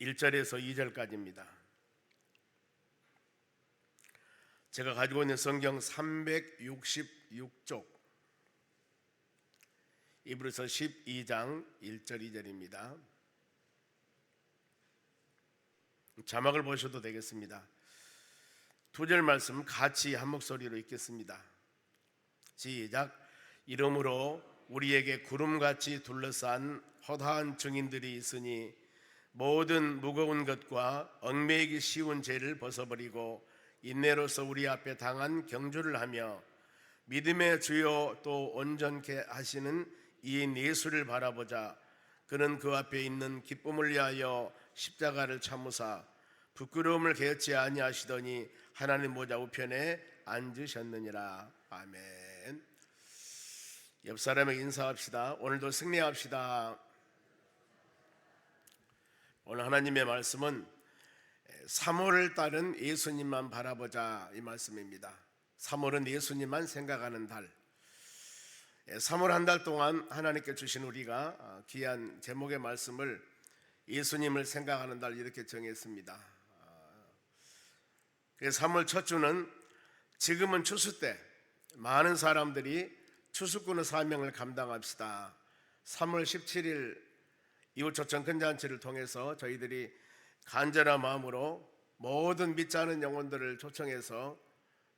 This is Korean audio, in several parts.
1절에서 2절까지입니다. 제가 가지고 있는 성경 366쪽, 이브리서 12장 1절 2절입니다. 자막을 보셔도 되겠습니다. 두 절 말씀 같이 한 목소리로 읽겠습니다. 시작. 이러므로 우리에게 구름같이 둘러싼 허다한 증인들이 있으니 모든 무거운 것과 얽매이기 쉬운 죄를 벗어버리고 인내로서 우리 앞에 당한 경주를 하며 믿음의 주요 또 온전케 하시는 이인 예수를 바라보자. 그는 그 앞에 있는 기쁨을 위하여 십자가를 참으사 부끄러움을 개치 아니하시더니 하나님 보좌 우편에 앉으셨느니라. 아멘. 옆 사람에게 인사합시다. 오늘도 승리합시다. 오늘 하나님의 말씀은 사모를 따른 예수님만 바라보자, 이 말씀입니다. 사모는 예수님만 생각하는 달. 3월 한 달 동안 하나님께 주신 우리가 귀한 제목의 말씀을 예수님을 생각하는 달 이렇게 정했습니다. 그래서 3월 첫 주는 지금은 추수 때 많은 사람들이 추수꾼의 사명을 감당합시다. 3월 17일 이웃초청 큰잔치를 통해서 저희들이 간절한 마음으로 모든 믿지 않은 영혼들을 초청해서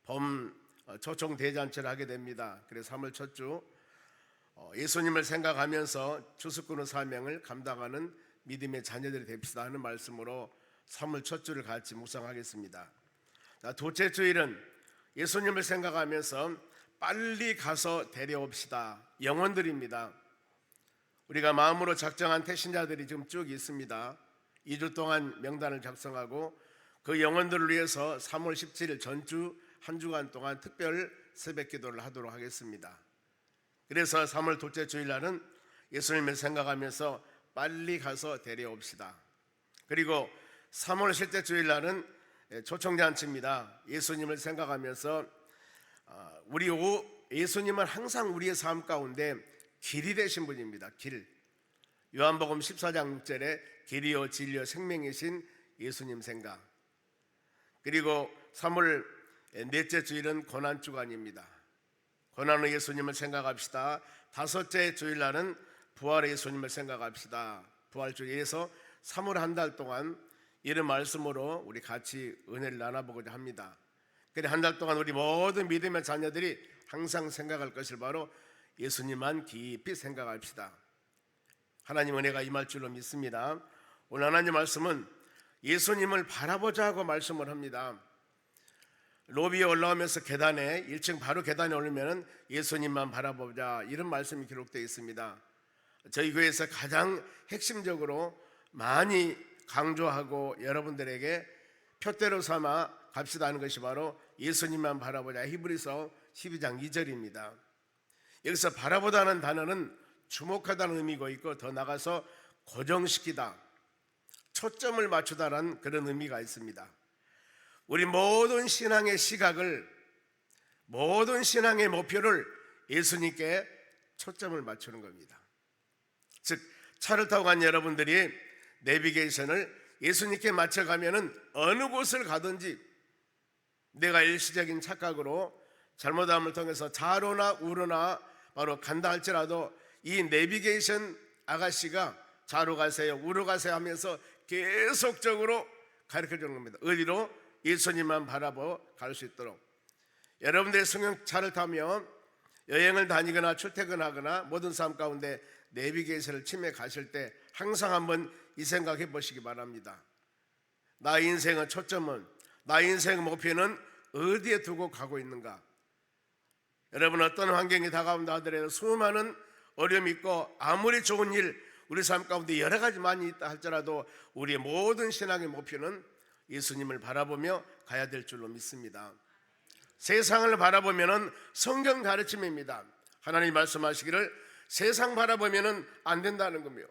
범 초청 대잔치를 하게 됩니다. 그래서 3월 첫 주 예수님을 생각하면서 추수꾼의 사명을 감당하는 믿음의 자녀들이 됩시다 하는 말씀으로 3월 첫 주를 같이 묵상하겠습니다. 둘째 주일은 예수님을 생각하면서 빨리 가서 데려옵시다. 영혼들입니다. 우리가 마음으로 작정한 태신자들이 지금 쭉 있습니다. 2주 동안 명단을 작성하고 그 영혼들을 위해서 3월 17일 전주 한 주간 동안 특별 새벽 기도를 하도록 하겠습니다. 그래서 3월 둘째 주일날은 예수님을 생각하면서 빨리 가서 데려옵시다. 그리고 3월 셋째 주일날은 초청잔치입니다. 예수님을 생각하면서 예수님은 항상 우리의 삶 가운데 길이 되신 분입니다. 길. 요한복음 14장 6절에 길이요 진리요 생명이신 예수님 생각. 그리고 3월 넷째 주일은 고난주간입니다. 고난의 예수님을 생각합시다. 다섯째 주일날은 부활의 예수님을 생각합시다. 부활주일에서 3월 한 달 동안 이런 말씀으로 우리 같이 은혜를 나눠보고자 합니다. 그래 한 달 동안 우리 모든 믿음의 자녀들이 항상 생각할 것을 바로 예수님만 깊이 생각합시다. 하나님 은혜가 임할 줄로 믿습니다. 오늘 하나님 말씀은 예수님을 바라보자 하고 말씀을 합니다. 로비에 올라오면서 계단에 1층 바로 계단에 오르면 예수님만 바라보자 이런 말씀이 기록되어 있습니다. 저희 교회에서 가장 핵심적으로 많이 강조하고 여러분들에게 표대로 삼아 갑시다 하는 것이 바로 예수님만 바라보자 히브리서 12장 2절입니다. 여기서 바라보다는 단어는 주목하다는 의미가 있고 더 나가서 고정시키다, 초점을 맞추다라는 그런 의미가 있습니다. 우리 모든 신앙의 시각을, 모든 신앙의 목표를 예수님께 초점을 맞추는 겁니다. 즉 차를 타고 간 여러분들이 내비게이션을 예수님께 맞춰가면은 어느 곳을 가든지 내가 일시적인 착각으로 잘못함을 통해서 좌로나 우로나 바로 간다 할지라도 이 내비게이션 아가씨가 좌로 가세요 우로 가세요 하면서 계속적으로 가르쳐 주는 겁니다. 어디로? 예수님만 바라보 갈 수 있도록. 여러분들의 승용차를 타며 여행을 다니거나 출퇴근하거나 모든 삶 가운데 내비게이션을 침해 가실 때 항상 한번 이 생각해 보시기 바랍니다. 나의 인생의 초점은, 나의 인생의 목표는 어디에 두고 가고 있는가? 여러분 어떤 환경이 다가온다 하더라도 수많은 어려움이 있고 아무리 좋은 일 우리 삶 가운데 여러 가지 많이 있다 할지라도 우리의 모든 신앙의 목표는 예수님을 바라보며 가야 될 줄로 믿습니다. 세상을 바라보면 성경 가르침입니다. 하나님 말씀하시기를 세상 바라보면 안 된다는 겁니다.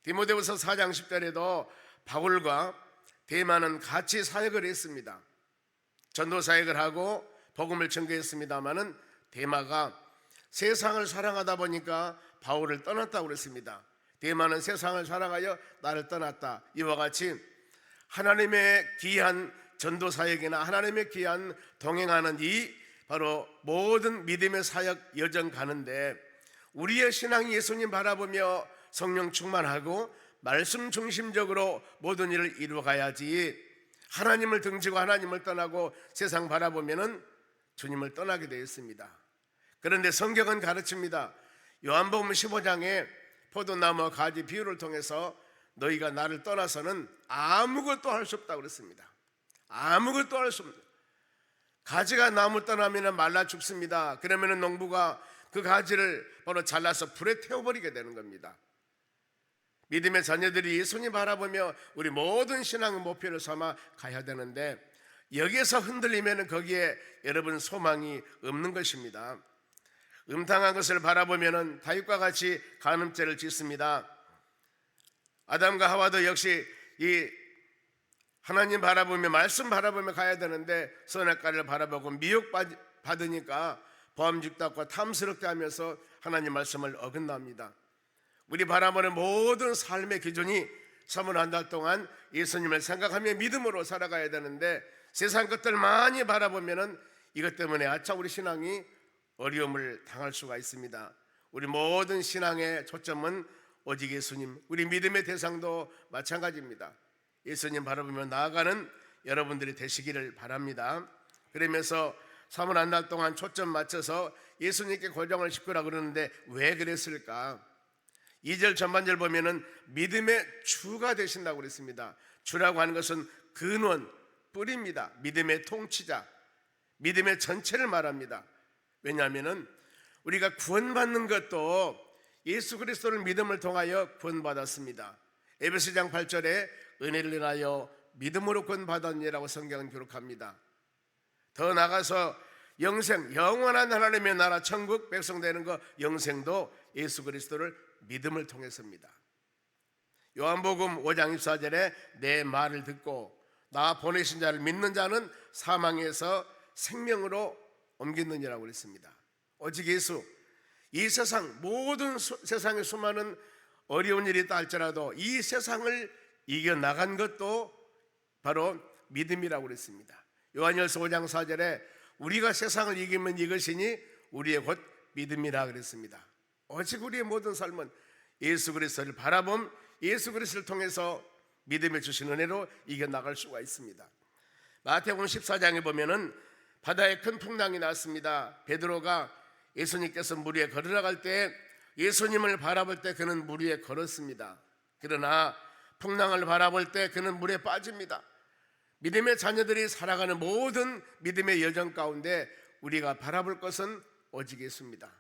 디모데후서 4장 10절에도 바울과 데마는 같이 사역을 했습니다. 전도 사역을 하고 복음을 전개했습니다마는 데마가 세상을 사랑하다 보니까 바울을 떠났다고 그랬습니다. 데마는 세상을 사랑하여 나를 떠났다. 이와 같이 하나님의 귀한 전도 사역이나 하나님의 귀한 동행하는 이 바로 모든 믿음의 사역 여정 가는데 우리의 신앙이 예수님 바라보며 성령 충만하고 말씀 중심적으로 모든 일을 이루어가야지 하나님을 등지고 하나님을 떠나고 세상 바라보면은 주님을 떠나게 되어 있습니다. 그런데 성경은 가르칩니다. 요한복음 15장에 포도나무와 가지 비유를 통해서 너희가 나를 떠나서는 아무것도 할 수 없다고 그랬습니다. 아무것도 할 수 없습니다. 가지가 나무 떠나면 말라 죽습니다. 그러면 농부가 그 가지를 바로 잘라서 불에 태워버리게 되는 겁니다. 믿음의 자녀들이 예수님 바라보며 우리 모든 신앙의 목표를 삼아 가야 되는데 여기에서 흔들리면 거기에 여러분 소망이 없는 것입니다. 음탕한 것을 바라보면 다윗과 같이 간음죄를 짓습니다. 아담과 하와도 역시 이 하나님 바라보며 말씀 바라보며 가야 되는데 선악과를 바라보고 미혹받으니까 범직답고 탐스럽게 하면서 하나님 말씀을 어긋납니다. 우리 바라보는 모든 삶의 기준이 31달 동안 예수님을 생각하며 믿음으로 살아가야 되는데 세상 것들 많이 바라보면 이것 때문에 아차 우리 신앙이 어려움을 당할 수가 있습니다. 우리 모든 신앙의 초점은 오직 예수님, 우리 믿음의 대상도 마찬가지입니다. 예수님 바라보며 나아가는 여러분들이 되시기를 바랍니다. 그러면서 31날 동안 초점 맞춰서 예수님께 고정을 시키라 그러는데 왜 그랬을까? 2절 전반절 보면은 믿음의 주가 되신다고 그랬습니다. 주라고 하는 것은 근원, 뿌리입니다. 믿음의 통치자, 믿음의 전체를 말합니다. 왜냐하면은 우리가 구원받는 것도 예수 그리스도를 믿음을 통하여 구원받았습니다. 에베소장 8절에 은혜를 인하여 믿음으로 구원받았니라고 성경은 기록합니다. 더 나가서 영생, 영원한 하나님의 나라 천국 백성 되는 거 영생도 예수 그리스도를 믿음을 통해서입니다. 요한복음 5장 24절에 내 말을 듣고 나 보내신 자를 믿는 자는 사망에서 생명으로 옮기느니라고 그랬습니다. 오직 예수, 이 세상 모든 세상의 수많은 어려운 일이 있다 할지라도 이 세상을 이겨나간 것도 바로 믿음이라고 그랬습니다. 요한일서 5장 4절에 우리가 세상을 이기면 이것이니 우리의 곧 믿음이라 그랬습니다. 오직 우리의 모든 삶은 예수 그리스도를 바라봄, 예수 그리스도를 통해서 믿음에 주신 은혜로 이겨나갈 수가 있습니다. 마태복음 14장에 보면은 바다에 큰 풍랑이 났습니다. 베드로가 예수님께서 물 위에 걸어갈 때 예수님을 바라볼 때 그는 물 위에 걸었습니다. 그러나 풍랑을 바라볼 때 그는 물에 빠집니다. 믿음의 자녀들이 살아가는 모든 믿음의 여정 가운데 우리가 바라볼 것은 오직 예수입니다.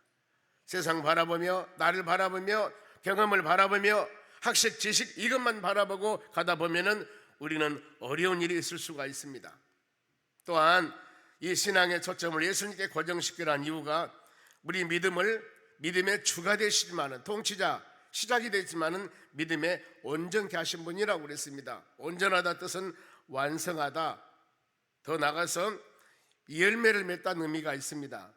세상 바라보며 나를 바라보며 경험을 바라보며 학식 지식 이것만 바라보고 가다 보면은 우리는 어려운 일이 있을 수가 있습니다. 또한 이 신앙의 초점을 예수님께 고정시키라는 이유가 우리 믿음의 주가 되시지만은 통치자 시작이 되지만은 믿음에 온전케 하신 분이라고 그랬습니다. 온전하다 뜻은 완성하다, 더 나가서 열매를 맺다는 의미가 있습니다.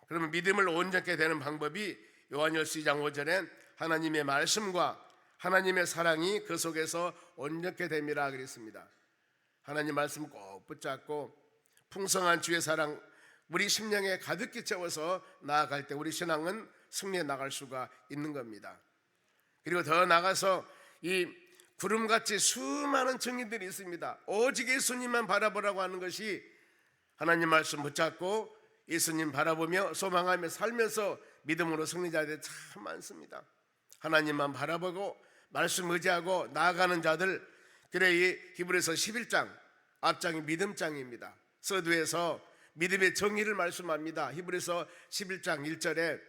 그러면 믿음을 온전케 되는 방법이 요한일서 2장 5절에 하나님의 말씀과 하나님의 사랑이 그 속에서 온전케 됨이라 그랬습니다. 하나님 말씀 꼭 붙잡고 풍성한 주의 사랑 우리 심령에 가득히 채워서 나아갈 때 우리 신앙은 승리해 나갈 수가 있는 겁니다. 그리고 더 나가서 이 구름같이 수많은 증인들이 있습니다. 오직 예수님만 바라보라고 하는 것이 하나님 말씀 붙잡고 예수님 바라보며 소망하며 살면서 믿음으로 승리자들이 참 많습니다. 하나님만 바라보고 말씀 의지하고 나아가는 자들, 그래 이 히브리서 11장 앞장이 믿음장입니다. 서두에서 믿음의 정의를 말씀합니다. 히브리서 11장 1절에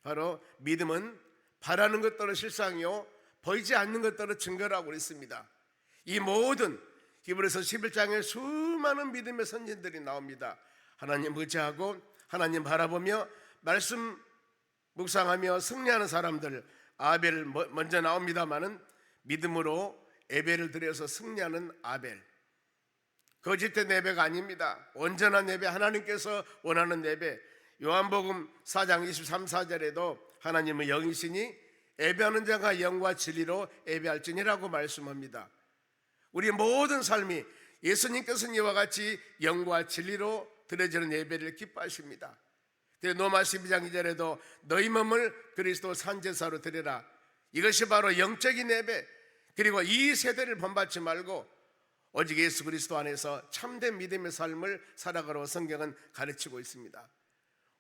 바로 믿음은 바라는 것 따라 실상이요 보이지 않는 것 따라 증거라고 그랬습니다. 이 모든 히브리서 11장에 수많은 믿음의 선진들이 나옵니다. 하나님 의지하고 하나님 바라보며 말씀 묵상하며 승리하는 사람들, 아벨 먼저 나옵니다마는 믿음으로 예배를 드려서 승리하는 아벨, 거짓된 예배가 아닙니다. 온전한 예배, 하나님께서 원하는 예배. 요한복음 4장 23, 4절에도 하나님의 영이시니 예배하는 자가 영과 진리로 예배할지니라고 말씀합니다. 우리 모든 삶이 예수님께서는 이와 같이 영과 진리로 드려지는 예배를 기뻐하십니다. 그래서 로마 12장 2절에도 너희 몸을 그리스도 산제사로 드려라. 이것이 바로 영적인 예배, 그리고 이 세대를 본받지 말고 오직 예수 그리스도 안에서 참된 믿음의 삶을 살아가라고 성경은 가르치고 있습니다.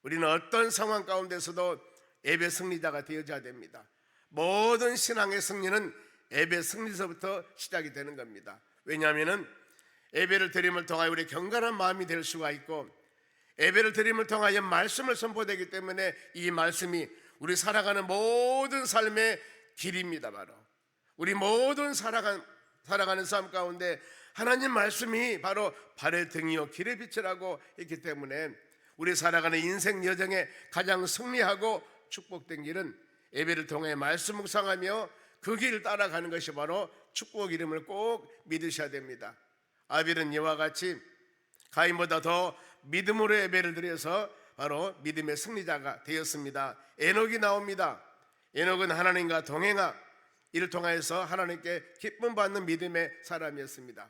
우리는 어떤 상황 가운데서도 예배 승리자가 되어져야 됩니다. 모든 신앙의 승리는 예배 승리서부터 시작이 되는 겁니다. 왜냐하면 예배를 드림을 통하여 우리 경건한 마음이 될 수가 있고, 예배를 드림을 통하여 말씀을 선포되기 때문에 이 말씀이 우리 살아가는 모든 삶의 길입니다. 바로 우리 모든 살아가는 삶 가운데 하나님 말씀이 바로 발의 등이요 길의 빛이라고 했기 때문에 우리 살아가는 인생 여정에 가장 승리하고 축복된 길은 예배를 통해 말씀 묵상하며 그 길을 따라가는 것이 바로 축복 이름을 꼭 믿으셔야 됩니다. 아벨은 이와 같이 가인보다 더 믿음으로 예배를 드려서 바로 믿음의 승리자가 되었습니다. 에녹이 나옵니다. 에녹은 하나님과 동행하, 이를 통하여서 하나님께 기쁨 받는 믿음의 사람이었습니다.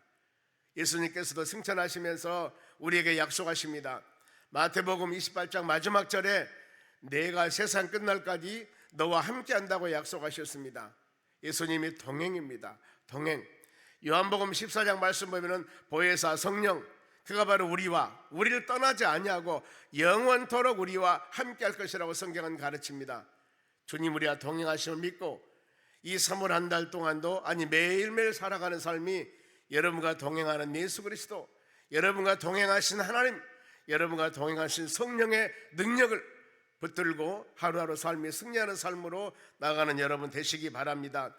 예수님께서도 승천하시면서 우리에게 약속하십니다. 마태복음 28장 마지막 절에 내가 세상 끝날까지 너와 함께 한다고 약속하셨습니다. 예수님이 동행입니다. 동행. 요한복음 14장 말씀 보면은 보혜사 성령, 그가 바로 우리를 떠나지 아니하고 영원토록 우리와 함께 할 것이라고 성경은 가르칩니다. 주님 우리와 동행하심을 믿고 이 3월 한 달 동안도 매일매일 살아가는 삶이 여러분과 동행하는 예수 그리스도, 여러분과 동행하신 하나님, 여러분과 동행하신 성령의 능력을 붙들고 하루하루 삶이 승리하는 삶으로 나가는 여러분 되시기 바랍니다.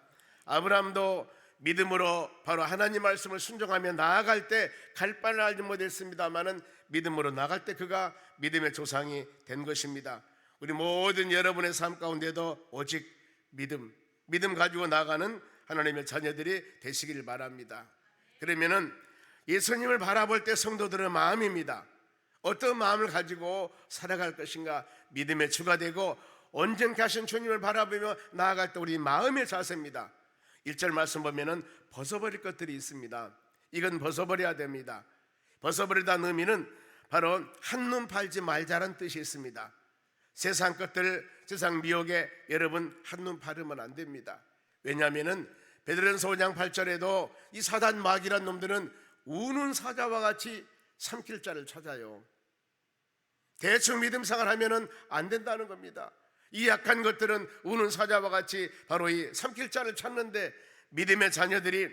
아브라함도 믿음으로 바로 하나님 말씀을 순종하며 나아갈 때 갈 바를 알지 못했습니다마는 믿음으로 나갈 때 그가 믿음의 조상이 된 것입니다. 우리 모든 여러분의 삶 가운데도 오직 믿음 가지고 나가는 하나님의 자녀들이 되시길 바랍니다. 그러면은 예수님을 바라볼 때 성도들의 마음입니다. 어떤 마음을 가지고 살아갈 것인가, 믿음의 주가 되고 온전케 하신 주님을 바라보며 나아갈 때 우리 마음의 자세입니다. 1절 말씀 보면은 벗어버릴 것들이 있습니다. 이건 벗어버려야 됩니다. 벗어버리다는 의미는 바로 한눈 팔지 말자라는 뜻이 있습니다. 세상 것들, 세상 미혹에 여러분 한눈 팔으면 안 됩니다. 왜냐하면은 베드로전서 5장 8절에도 이 사단 마귀란 놈들은 우는 사자와 같이 삼킬 자를 찾아요. 대충 믿음 생활 하면은 안 된다는 겁니다. 이 약한 것들은 우는 사자와 같이 바로 이 삼킬 자를 찾는데, 믿음의 자녀들이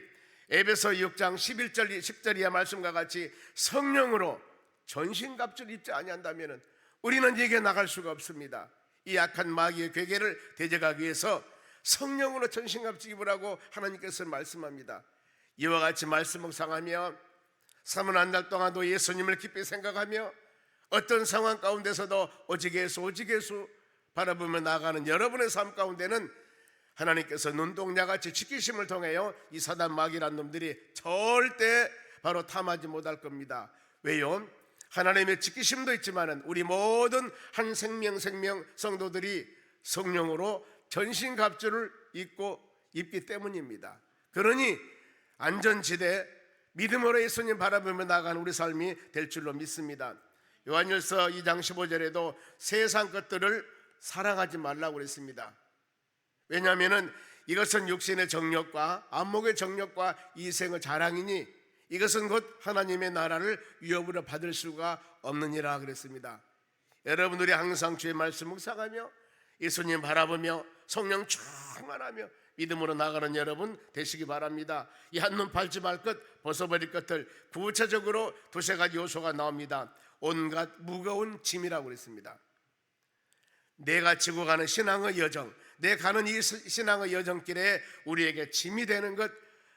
에베소 6장 11절 10절 이하 말씀과 같이 성령으로 전신갑주를 입지 아니한다면 우리는 여기에 나갈 수가 없습니다. 이 약한 마귀의 괴계를 대적하기 위해서 성령으로 전신갑주 입으라고 하나님께서 말씀합니다. 이와 같이 말씀 묵상하며 3월 한 달 동안도 예수님을 깊이 생각하며 어떤 상황 가운데서도 오직 예수 바라보며 나아가는 여러분의 삶 가운데는 하나님께서 눈동자같이 지키심을 통하여 이 사단 마귀란 놈들이 절대 바로 탐하지 못할 겁니다. 왜요? 하나님의 지키심도 있지만 우리 모든 한 생명 성도들이 성령으로 전신갑주를 입기 때문입니다. 그러니 안전지대 믿음으로 예수님 바라보며 나아가는 우리 삶이 될 줄로 믿습니다. 요한일서 2장 15절에도 세상 것들을 사랑하지 말라고 그랬습니다. 왜냐하면 이것은 육신의 정욕과 안목의 정욕과 이생의 자랑이니 이것은 곧 하나님의 나라를 위협으로 받을 수가 없느니라 그랬습니다. 여러분들이 항상 주의 말씀 묵상하며 예수님 바라보며 성령 충만하며 믿음으로 나가는 여러분 되시기 바랍니다. 이 한눈 팔지 말 것, 벗어버릴 것들 구체적으로 두세 가지 요소가 나옵니다. 온갖 무거운 짐이라고 그랬습니다. 내가 지고 가는 신앙의 여정, 내 가는 이 신앙의 여정길에 우리에게 짐이 되는 것,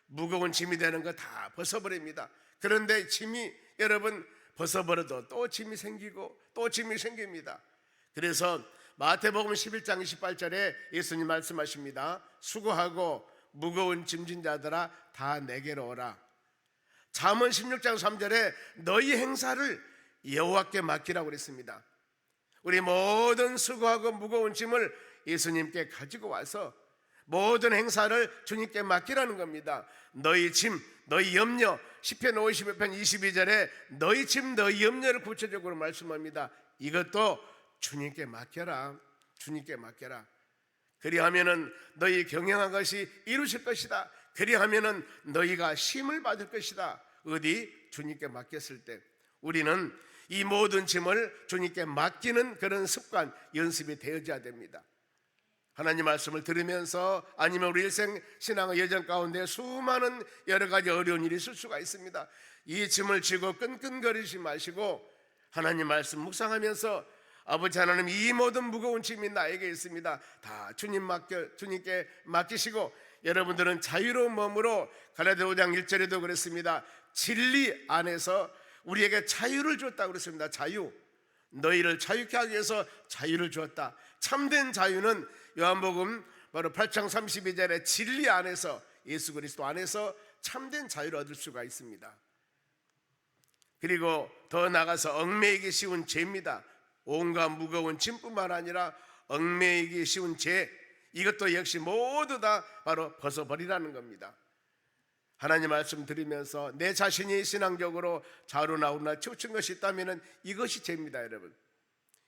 무거운 짐이 되는 것 다 벗어버립니다. 그런데 짐이 여러분 벗어버려도 또 짐이 생기고 또 짐이 생깁니다. 그래서 마태복음 11장 28절에 예수님 말씀하십니다. 수고하고 무거운 짐진 자들아 다 내게로 오라. 잠언 16장 3절에 너희 행사를 여호와께 맡기라고 그랬습니다. 우리 모든 수고하고 무거운 짐을 예수님께 가지고 와서 모든 행사를 주님께 맡기라는 겁니다. 너희 짐, 너희 염려, 시편 55편 22절에 너희 짐, 너희 염려를 구체적으로 말씀합니다. 이것도 주님께 맡겨라. 주님께 맡겨라. 그리하면은 너희 경영한 것이 이루실 것이다. 그리하면은 너희가 쉼을 받을 것이다. 어디? 주님께 맡겼을 때 우리는 이 모든 짐을 주님께 맡기는 그런 습관, 연습이 되어져야 됩니다. 하나님 말씀을 들으면서 아니면 우리 일생 신앙의 여정 가운데 수많은 여러 가지 어려운 일이 있을 수가 있습니다. 이 짐을 지고 끈끈거리지 마시고 하나님 말씀 묵상하면서 아버지 하나님, 이 모든 무거운 짐이 나에게 있습니다. 다 주님께 맡기시고 여러분들은 자유로운 몸으로 갈라디아 5장 1절에도 그랬습니다. 진리 안에서 우리에게 자유를 줬다고 그랬습니다. 자유, 너희를 자유케 하기 위해서 자유를 주었다. 참된 자유는 요한복음 바로 8장 32절에 진리 안에서, 예수 그리스도 안에서 참된 자유를 얻을 수가 있습니다. 그리고 더 나아가서 얽매이기 쉬운 죄입니다. 온갖 무거운 짐뿐만 아니라 얽매이기 쉬운 죄, 이것도 역시 모두 다 바로 벗어버리라는 겁니다. 하나님 말씀 들으면서 내 자신이 신앙적으로 좌우나 우나 치우친 것이 있다면 이것이 죄입니다. 여러분,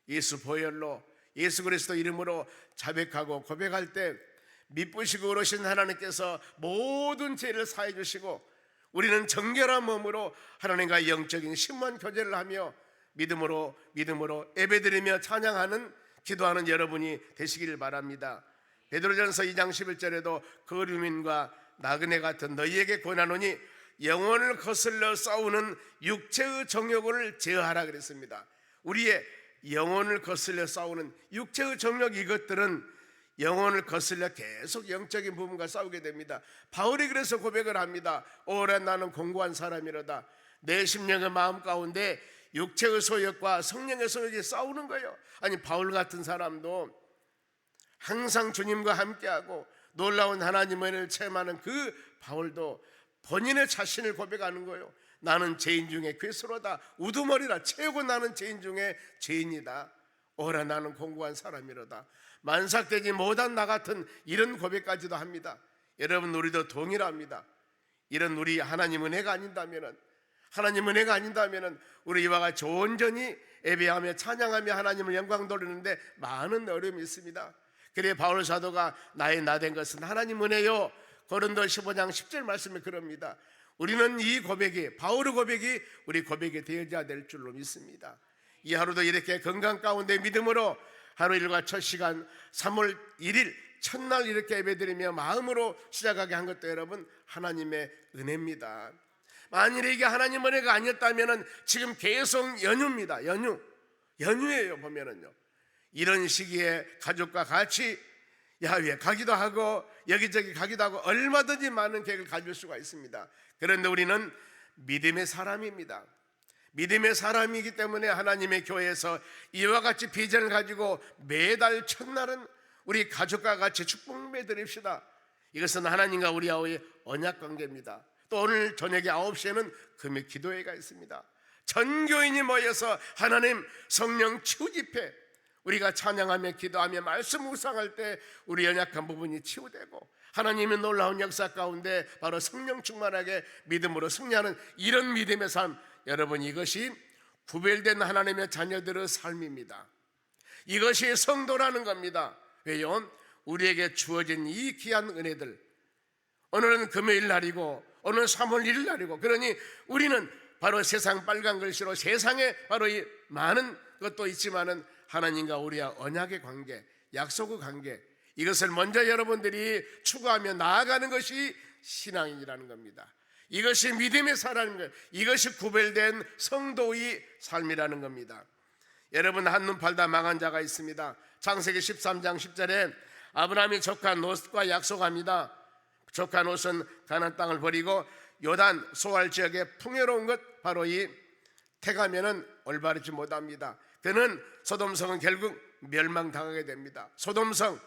예수 보혈로, 예수 그리스도 이름으로 자백하고 고백할 때 미쁘시고 의로우신 하나님께서 모든 죄를 사해 주시고 우리는 정결한 몸으로 하나님과 영적인 심한 교제를 하며 믿음으로 예배드리며 찬양하는, 기도하는 여러분이 되시기를 바랍니다. 베드로전서 2장 11절에도 거류민과 나그네 같은 너희에게 권하노니 영혼을 거슬러 싸우는 육체의 정욕을 제어하라 그랬습니다. 우리의 영혼을 거슬러 싸우는 육체의 정욕, 이것들은 영혼을 거슬려 계속 영적인 부분과 싸우게 됩니다. 바울이 그래서 고백을 합니다. 오라 나는 공고한 사람이로다. 내 심령의 마음 가운데 육체의 소욕과 성령의 소욕이 싸우는 거예요. 아니, 바울 같은 사람도 항상 주님과 함께하고 놀라운 하나님의 은혜를 체험하는 그 바울도 본인의 자신을 고백하는 거예요. 나는 죄인 중에 괴수로다. 우두머리라. 최고 나는 죄인 중에 죄인이다. 오라 나는 공고한 사람이로다. 만삭되지 못한 나 같은 이런 고백까지도 합니다. 여러분, 우리도 동일합니다. 이런 우리 하나님 은혜가 아닌다면은, 우리 이와 같이 온전히 예배하며 찬양하며 하나님을 영광 돌리는데 많은 어려움이 있습니다. 그래 바울 사도가 나의 나된 것은 하나님 은혜요, 고린도 15장 10절 말씀에 그럽니다. 우리는 이 고백이, 바울의 고백이 우리 고백이 되어야 될 줄로 믿습니다. 이 하루도 이렇게 건강 가운데 믿음으로 하루 일과 첫 시간 3월 1일 첫날 이렇게 예배드리며 마음으로 시작하게 한 것도 여러분 하나님의 은혜입니다. 만일에 이게 하나님 은혜가 아니었다면 지금 계속 연휴입니다. 연휴예요. 보면은요, 이런 시기에 가족과 같이 야외 가기도 하고 여기저기 가기도 하고 얼마든지 많은 계획을 가질 수가 있습니다. 그런데 우리는 믿음의 사람입니다. 믿음의 사람이기 때문에 하나님의 교회에서 이와 같이 비전을 가지고 매달 첫날은 우리 가족과 같이 축복매 드립시다. 이것은 하나님과 우리와의 언약 관계입니다. 또 오늘 저녁에 9시에는 금요 기도회가 있습니다. 전 교인이 모여서 하나님 성령 치유 집회, 우리가 찬양하며 기도하며 말씀 묵상할 때 우리 연약한 부분이 치유되고 하나님의 놀라운 역사 가운데 바로 성령 충만하게 믿음으로 승리하는 이런 믿음의 삶, 여러분, 이것이 구별된 하나님의 자녀들의 삶입니다. 이것이 성도라는 겁니다. 왜요? 우리에게 주어진 이 귀한 은혜들, 오늘은 금요일 날이고 오늘은 3월 1일 날이고, 그러니 우리는 바로 세상 빨간 글씨로 세상에 바로 이 많은 것도 있지만은 하나님과 우리와 언약의 관계, 약속의 관계, 이것을 먼저 여러분들이 추구하며 나아가는 것이 신앙이라는 겁니다. 이것이 믿음의 삶인 거예요. 이것이 구별된 성도의 삶이라는 겁니다. 여러분, 한눈 팔다 망한 자가 있습니다. 창세기 13장 10절에 아브라함이 조카 롯과 약속합니다. 조카 롯은 가나안 땅을 버리고 요단 소알 지역에 풍요로운 것, 바로 이 태가면은 올바르지 못합니다. 그는 소돔성은 결국 멸망당하게 됩니다. 소돔성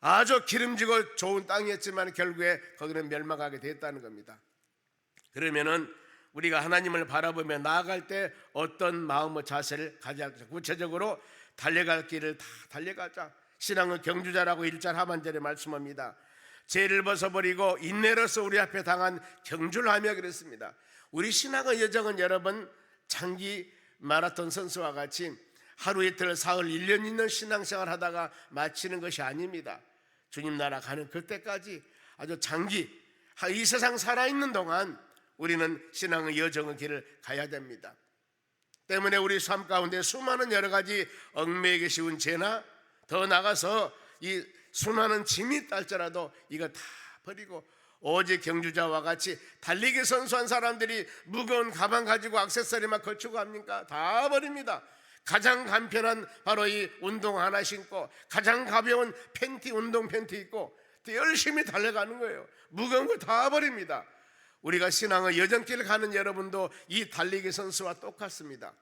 아주 기름지고 좋은 땅이었지만 결국에 거기는 멸망하게 됐다는 겁니다. 그러면은 우리가 하나님을 바라보며 나아갈 때 어떤 마음의 자세를 가져야 할까? 구체적으로 달려갈 길을 다 달려가자. 신앙은 경주자라고 1절 하반절에 말씀합니다. 죄를 벗어버리고 인내로서 우리 앞에 당한 경주를 하며 그랬습니다. 우리 신앙의 여정은 여러분 장기 마라톤 선수와 같이 하루 이틀 사흘 1년 있는 신앙생활 하다가 마치는 것이 아닙니다. 주님 나라 가는 그때까지 아주 장기 이 세상 살아있는 동안 우리는 신앙의 여정의 길을 가야 됩니다. 때문에 우리 삶 가운데 수많은 여러 가지 얽매이기 쉬운 죄나 더 나가서 이 수많은 짐이 있다 할지라도 이거 다 버리고 오직 경주자와 같이 달리기 선수한 사람들이 무거운 가방 가지고 액세서리만 걸치고 합니까? 다 버립니다. 가장 간편한 바로 이 운동 하나 신고 가장 가벼운 팬티 운동 팬티 입고 열심히 달려가는 거예요. 무거운 거 다 버립니다. 우리가 신앙의 여정길을 가는 여러분도 이 달리기 선수와 똑같습니다.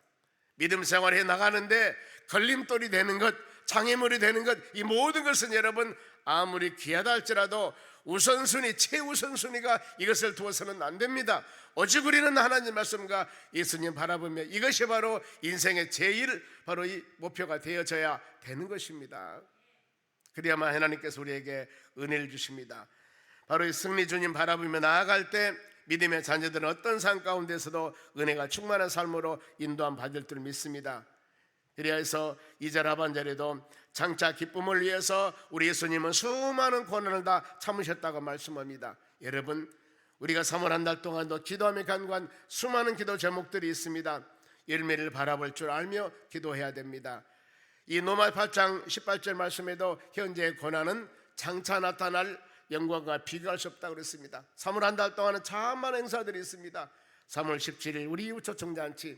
믿음 생활에 나가는데 걸림돌이 되는 것, 장애물이 되는 것, 이 모든 것은 여러분 아무리 귀하다 할지라도 우선순위, 최우선순위가 이것을 두어서는 안 됩니다. 오직 우리는 하나님 말씀과 예수님 바라보며 이것이 바로 인생의 제일 바로 이 목표가 되어져야 되는 것입니다. 그래야만 하나님께서 우리에게 은혜를 주십니다. 바로 이 승리 주님 바라보며 나아갈 때 믿음의 자녀들은 어떤 삶 가운데서도 은혜가 충만한 삶으로 인도함 받을 줄 믿습니다. 그래서 2절 하반절에도 장차 기쁨을 위해서 우리 예수님은 수많은 고난을 다 참으셨다고 말씀합니다. 여러분 우리가 3월 한 달 동안도 기도하며 간구한 수많은 기도 제목들이 있습니다. 열매를 바라볼 줄 알며 기도해야 됩니다. 이 로마 8장 18절 말씀에도 현재의 고난은 장차 나타날 영광과 비교할 수 없다고 그랬습니다. 3월 한 달 동안은 참 많은 행사들이 있습니다. 3월 17일 우리 이웃 초청잔치,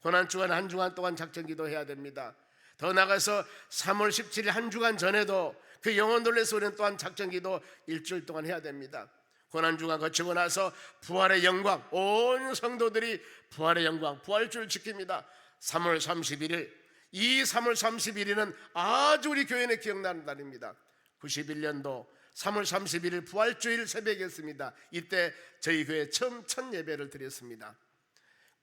고난 주간 한 주간 동안 작전 기도해야 됩니다. 더 나가서 3월 17일 한 주간 전에도 그 영혼들 위해서 우리는 또한 작전 기도 일주일 동안 해야 됩니다. 고난 주간 거치고 나서 부활의 영광, 온 성도들이 부활의 영광, 부활주를 지킵니다. 3월 31일, 이 3월 31일은 아주 우리 교회에 기억나는 날입니다. 91년도 3월 31일 부활주일 새벽이었습니다. 이때 저희 교회 처음 첫 예배를 드렸습니다.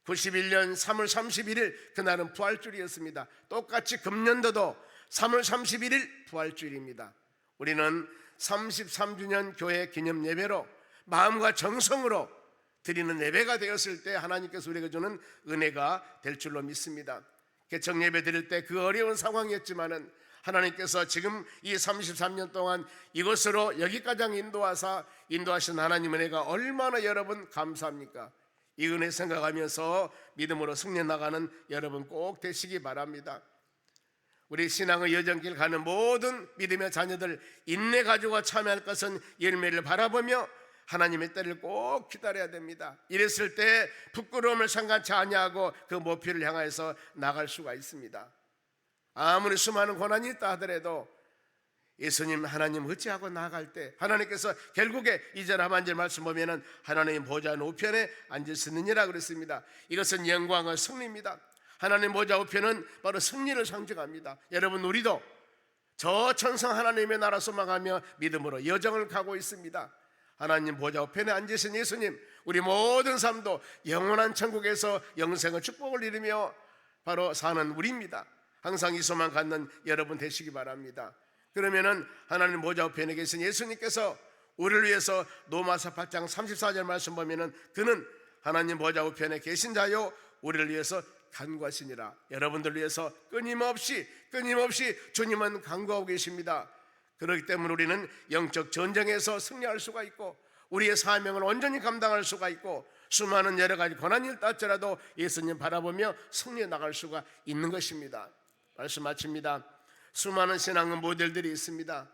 91년 3월 31일 그날은 부활주일이었습니다. 똑같이 금년도도 3월 31일 부활주일입니다. 우리는 33주년 교회 기념 예배로 마음과 정성으로 드리는 예배가 되었을 때 하나님께서 우리에게 주는 은혜가 될 줄로 믿습니다. 개척 예배 드릴 때 그 어려운 상황이었지만은 하나님께서 지금 이 33년 동안 이곳으로 여기까지 인도하신 하나님 은혜가 얼마나 여러분 감사합니까? 이 은혜 생각하면서 믿음으로 승리해 나가는 여러분 꼭 되시기 바랍니다. 우리 신앙의 여정길 가는 모든 믿음의 자녀들 인내 가지고 참여할 것은 열매를 바라보며 하나님의 때를 꼭 기다려야 됩니다. 이랬을 때 부끄러움을 상관치 아니하고 그 목표를 향해서 나갈 수가 있습니다. 아무리 수많은 고난이 있다 하더라도 예수님 하나님 어찌하고 나아갈 때 하나님께서 결국에 2절 하반절 말씀 보면은 하나님 보좌 우편에 앉으시느니라 그랬습니다. 이것은 영광의 승리입니다. 하나님 보좌 우편은 바로 승리를 상징합니다. 여러분 우리도 저 천성 하나님의 나라 소망하며 믿음으로 여정을 가고 있습니다. 하나님 보좌 우편에 앉으신 예수님, 우리 모든 삶도 영원한 천국에서 영생의 축복을 이루며 바로 사는 우리입니다. 항상 이 소망 갖는 여러분 되시기 바랍니다. 그러면은 하나님 보좌 우편에 계신 예수님께서 우리를 위해서 로마서 8장 34절 말씀 보면은 그는 하나님 보좌 우편에 계신 자요 우리를 위해서 간구하시니라. 여러분들 위해서 끊임없이 주님은 간구하고 계십니다. 그렇기 때문에 우리는 영적 전쟁에서 승리할 수가 있고 우리의 사명을 온전히 감당할 수가 있고 수많은 여러 가지 고난이 있다 할지라도 예수님 바라보며 승리해 나갈 수가 있는 것입니다. 말씀 마칩니다. 수많은 신앙의 모델들이 있습니다.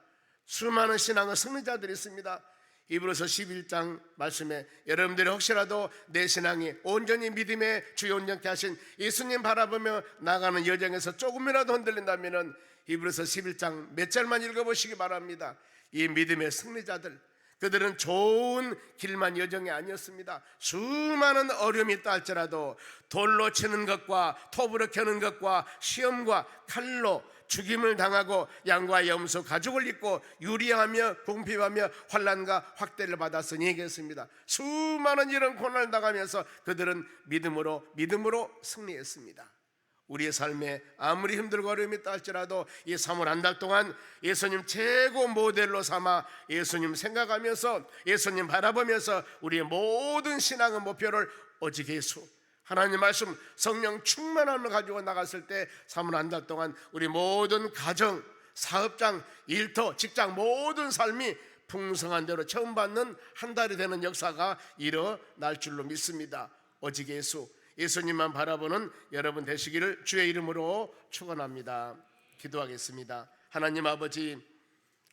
수많은 신앙의 승리자들이 있습니다. 이브리서 11장 말씀에 여러분들이 혹시라도 내 신앙이 온전히 믿음의 주요 온전케 하신 예수님 바라보며 나가는 여정에서 조금이라도 흔들린다면 이브리서 11장 몇 절만 읽어보시기 바랍니다. 이 믿음의 승리자들, 그들은 좋은 길만 여정이 아니었습니다. 수많은 어려움이 있다 할지라도 돌로 치는 것과 톱으로 켜는 것과 시험과 칼로 죽임을 당하고 양과 염소 가죽을 입고 유리하며 궁핍하며 환난과 확대를 받았으니 얘기했습니다. 수많은 이런 고난을 당하면서 그들은 믿음으로 승리했습니다. 우리의 삶에 아무리 힘들고 어려움이 있다 할지라도 이 3월 한 달 동안 예수님 최고 모델로 삼아 예수님 생각하면서 예수님 바라보면서 우리의 모든 신앙의 목표를 오직 예수, 하나님 말씀, 성령 충만함을 가지고 나갔을 때 3월 한 달 동안 우리 모든 가정, 사업장, 일터, 직장 모든 삶이 풍성한 대로 처음 받는 한 달이 되는 역사가 일어날 줄로 믿습니다. 오직 예수, 예수님만 바라보는 여러분 되시기를 주의 이름으로 축원합니다. 기도하겠습니다. 하나님 아버지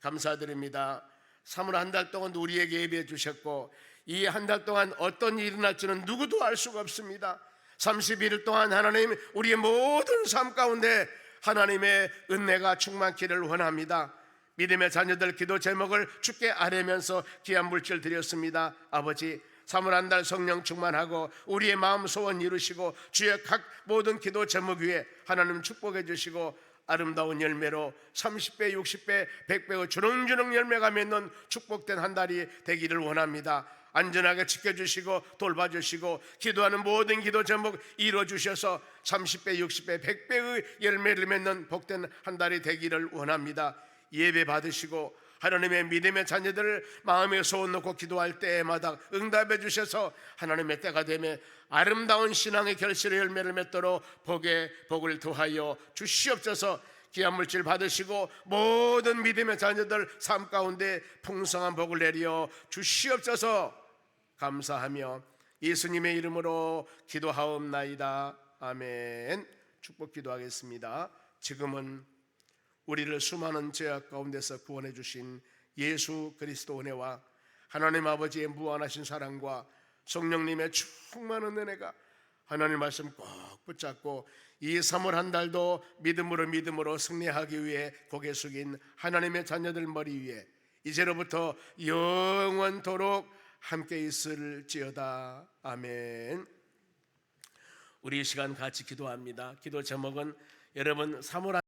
감사드립니다. 3월 한 달 동안 우리에게 예배해 주셨고 이 한 달 동안 어떤 일이 일어날지는 누구도 알 수가 없습니다. 31일 동안 하나님 우리의 모든 삶 가운데 하나님의 은혜가 충만기를 원합니다. 믿음의 자녀들 기도 제목을 주께 아뢰면서 귀한 물질 드렸습니다. 아버지 3월 한 달 성령 충만하고 우리의 마음 소원 이루시고 주의 각 모든 기도 제목 위에 하나님 축복해 주시고 아름다운 열매로 30배, 60배, 100배의 주렁주렁 열매가 맺는 축복된 한 달이 되기를 원합니다. 안전하게 지켜주시고 돌봐주시고 기도하는 모든 기도 제목 이루어주셔서 30배, 60배, 100배의 열매를 맺는 복된 한 달이 되기를 원합니다. 예배 받으시고 하나님의 믿음의 자녀들을 마음에 소원 놓고 기도할 때마다 응답해 주셔서 하나님의 때가 되면 아름다운 신앙의 결실의 열매를 맺도록 복에 복을 더하여 주시옵소서. 귀한 물질 받으시고 모든 믿음의 자녀들 삶 가운데 풍성한 복을 내려 주시옵소서. 감사하며 예수님의 이름으로 기도하옵나이다. 아멘. 축복 기도하겠습니다. 지금은 우리를 수많은 죄악 가운데서 구원해 주신 예수 그리스도 은혜와 하나님 아버지의 무한하신 사랑과 성령님의 충만한 은혜가 하나님 말씀 꼭 붙잡고 이 3월 한 달도 믿음으로 승리하기 위해 고개 숙인 하나님의 자녀들 머리 위에 이제로부터 영원토록 함께 있을지어다. 아멘. 우리 이 시간 같이 기도합니다. 기도 제목은 여러분 3월